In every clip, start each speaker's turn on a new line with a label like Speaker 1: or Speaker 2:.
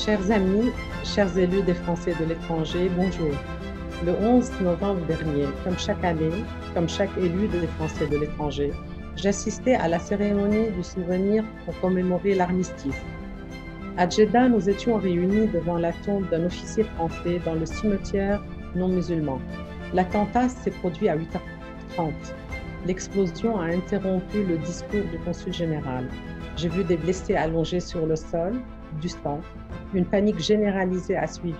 Speaker 1: Chers amis, chers élus des Français de l'étranger, bonjour. Le 11 novembre dernier, comme chaque année, comme chaque élu des Français de l'étranger, j'assistais à la cérémonie du souvenir pour commémorer l'armistice. À Jeddah, nous étions réunis devant la tombe d'un officier français dans le cimetière non musulman. L'attentat s'est produit à 8h30. L'explosion a interrompu le discours du consul général. J'ai vu des blessés allongés sur le sol, du sang. Une panique généralisée a suivi.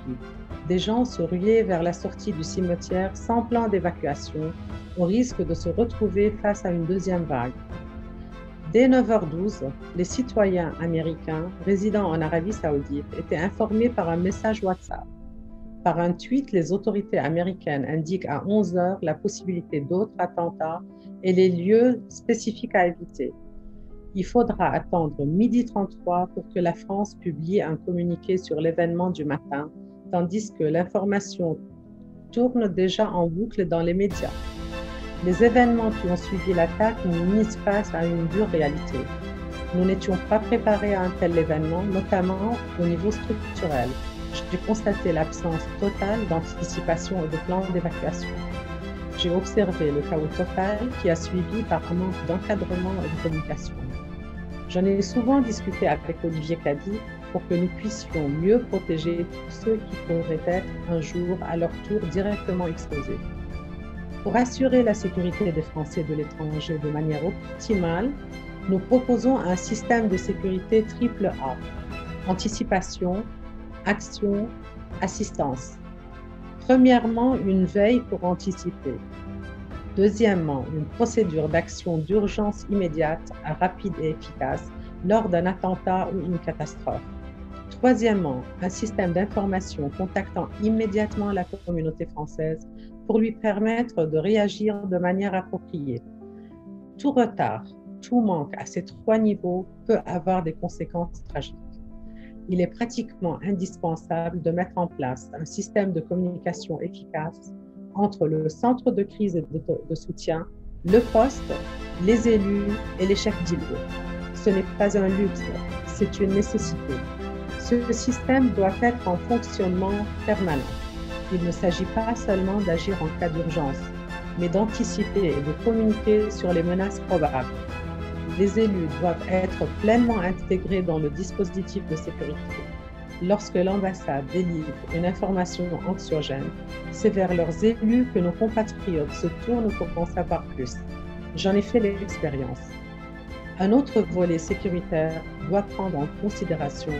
Speaker 1: Des gens se ruaient vers la sortie du cimetière sans plan d'évacuation, au risque de se retrouver face à une deuxième vague. Dès 9h12, les citoyens américains résidant en Arabie Saoudite étaient informés par un message WhatsApp. Par un tweet, les autorités américaines indiquent à 11h la possibilité d'autres attentats et les lieux spécifiques à éviter. Il faudra attendre 12h33 pour que la France publie un communiqué sur l'événement du matin, tandis que l'information tourne déjà en boucle dans les médias. Les événements qui ont suivi l'attaque nous misent face à une dure réalité. Nous n'étions pas préparés à un tel événement, notamment au niveau structurel. J'ai constaté l'absence totale d'anticipation et de plan d'évacuation. J'ai observé le chaos total qui a suivi par un manque d'encadrement et de communication. J'en ai souvent discuté avec Olivier Cady pour que nous puissions mieux protéger tous ceux qui pourraient être un jour à leur tour directement exposés. Pour assurer la sécurité des Français de l'étranger de manière optimale, nous proposons un système de sécurité triple A: anticipation, action, assistance. Premièrement, une veille pour anticiper. Deuxièmement, une procédure d'action d'urgence immédiate, rapide et efficace lors d'un attentat ou une catastrophe. Troisièmement, un système d'information contactant immédiatement la communauté française pour lui permettre de réagir de manière appropriée. Tout retard, tout manque à ces trois niveaux peut avoir des conséquences tragiques. Il est pratiquement indispensable de mettre en place un système de communication efficace entre le centre de crise et de soutien, le poste, les élus et les chefs d'îlot. Ce n'est pas un luxe, c'est une nécessité. Ce système doit être en fonctionnement permanent. Il ne s'agit pas seulement d'agir en cas d'urgence, mais d'anticiper et de communiquer sur les menaces probables. Les élus doivent être pleinement intégrés dans le dispositif de sécurité. Lorsque l'ambassade délivre une information anxiogène, c'est vers leurs élus que nos compatriotes se tournent pour en savoir plus. J'en ai fait l'expérience. Un autre volet sécuritaire doit prendre en considération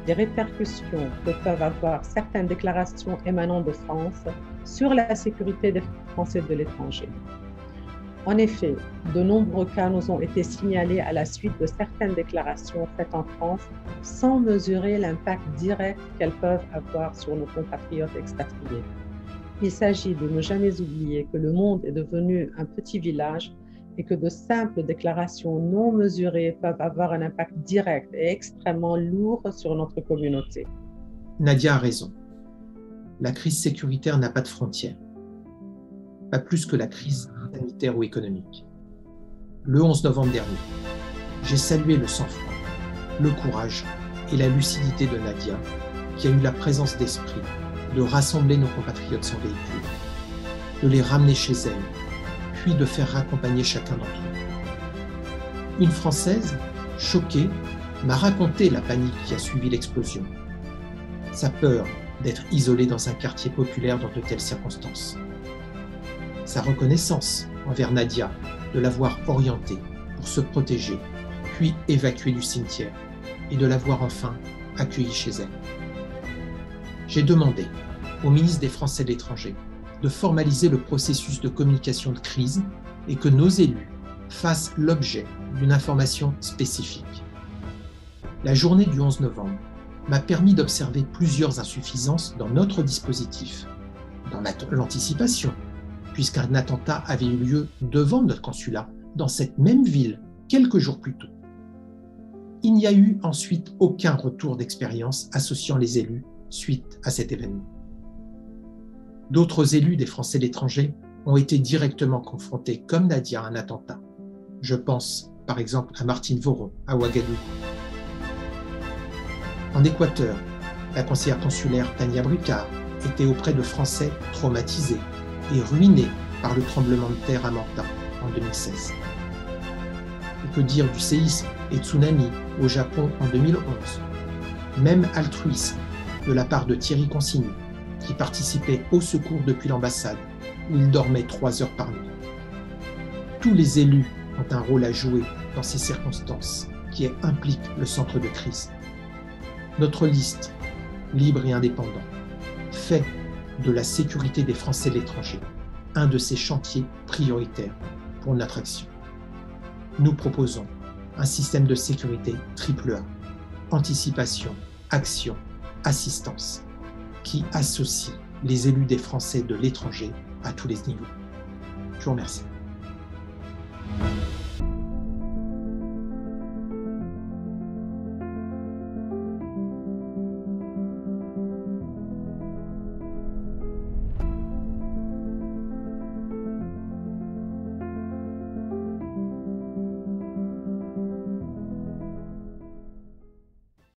Speaker 1: les répercussions que peuvent avoir certaines déclarations émanant de France sur la sécurité des Français de l'étranger. En effet, de nombreux cas nous ont été signalés à la suite de certaines déclarations faites en France sans mesurer l'impact direct qu'elles peuvent avoir sur nos compatriotes expatriés. Il s'agit de ne jamais oublier que le monde est devenu un petit village et que de simples déclarations non mesurées peuvent avoir un impact direct et extrêmement lourd sur notre communauté.
Speaker 2: Nadia a raison. La crise sécuritaire n'a pas de frontières. Pas plus que la crise sanitaire ou économique. Le 11 novembre dernier, j'ai salué le sang-froid, le courage et la lucidité de Nadia, qui a eu la présence d'esprit de rassembler nos compatriotes sans véhicule, de les ramener chez elle, puis de faire raccompagner chacun d'entre eux. Une Française, choquée, m'a raconté la panique qui a suivi l'explosion, sa peur d'être isolée dans un quartier populaire dans de telles circonstances, sa reconnaissance envers Nadia de l'avoir orientée pour se protéger, puis évacuée du cimetière et de l'avoir enfin accueillie chez elle. J'ai demandé au ministre des Français de l'étranger de formaliser le processus de communication de crise et que nos élus fassent l'objet d'une information spécifique. La journée du 11 novembre m'a permis d'observer plusieurs insuffisances dans notre dispositif, dans l'anticipation, puisqu'un attentat avait eu lieu devant notre consulat, dans cette même ville, quelques jours plus tôt. Il n'y a eu ensuite aucun retour d'expérience associant les élus suite à cet événement. D'autres élus des Français de l'étranger ont été directement confrontés, comme Nadia, à un attentat. Je pense, par exemple, à Martine Voron, à Ouagadougou. En Équateur, La conseillère consulaire Tania Bricard était auprès de Français traumatisés et ruinés par le tremblement de terre à Manta en 2016. Et que dire du séisme et tsunami au Japon en 2011? Même altruisme de la part de Thierry Consigny, qui participait au secours depuis l'ambassade, où il dormait 3 heures par nuit. Tous les élus ont un rôle à jouer dans ces circonstances qui impliquent le centre de crise. Notre liste, libre et indépendant, fait de la sécurité des Français de l'étranger un de ces chantiers prioritaires pour notre action. Nous proposons un système de sécurité AAA, anticipation, action, assistance, qui associe les élus des Français de l'étranger à tous les niveaux. Je vous remercie.